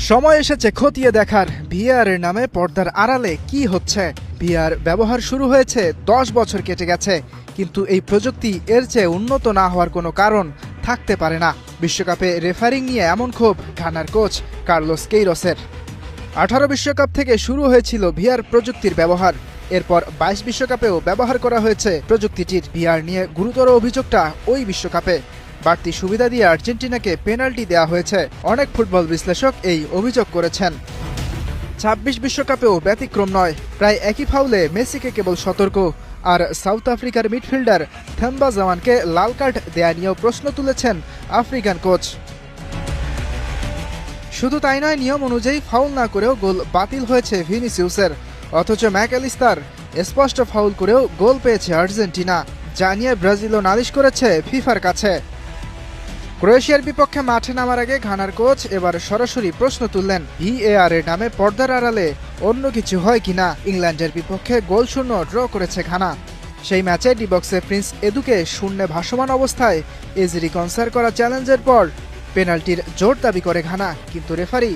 সময় এসেছে খতিয়ে দেখার ভিআর এর নামে পর্দার আড়ালে কি হচ্ছে। ভিআর ব্যবহার শুরু হয়েছে 10 বছর কেটে গেছে, কিন্তু এই প্রযুক্তি এর চেয়ে উন্নত না হওয়ার কোনো কারণ থাকতে পারে না। বিশ্বকাপে রেফারিং নিয়ে এমন ক্ষোভ ঘানার কোচ কার্লোস কেইরসের। 18 বিশ্বকাপ থেকে শুরু হয়েছিল ভিআর প্রযুক্তির ব্যবহার, এরপর 22 বিশ্বকাপেও ব্যবহার করা হয়েছে প্রযুক্তিটির। ভিআর নিয়ে গুরুতর অভিযোগটা ওই বিশ্বকাপে বাড়তি সুবিধা দিয়ে আর্জেন্টিনাকে পেনাল্টি দেওয়া হয়েছে। অনেক ফুটবল বিশ্লেষক এই অভিযোগ করেছেন। 26 বিশ্বকাপেও ব্যতিক্রম নয়, প্রায় একই ফাউলে মেসিকে কেবল সতর্ক, আর সাউথ আফ্রিকার মিডফিল্ডার থেম্বা জামানকে লাল কার্ড দেয়া নিয়েও প্রশ্ন তুলেছেন আফ্রিকান কোচ। শুধু তাই নয়, নিয়ম অনুযায়ী ফাউল না করেও গোল বাতিল হয়েছে ভিনিসিউসের, অথচ ম্যাকঅ্যালিস্টার স্পষ্ট ফাউল করেও গোল পেয়েছে আর্জেন্টিনা, যা নিয়ে ব্রাজিলও নালিশ করেছে ফিফার কাছে। ক্রোয়েশিয়ার বিপক্ষে মাঠে নামার আগে ঘানার কোচ এবার সরাসরি প্রশ্ন তুললেন ভিএআর এর নামে পর্দার আড়ালে অন্য কিছু হয় কিনা। ইংল্যান্ডের বিপক্ষে গোলশূন্য ড্র করেছে ঘানা। সেই ম্যাচে ডি বক্সে প্রিন্স এদুকে শূন্যে ভাসমান অবস্থায় এজি রিকনসার করা চ্যালেঞ্জের পর পেনাল্টির জোর দাবি করে ঘানা, কিন্তু রেফারি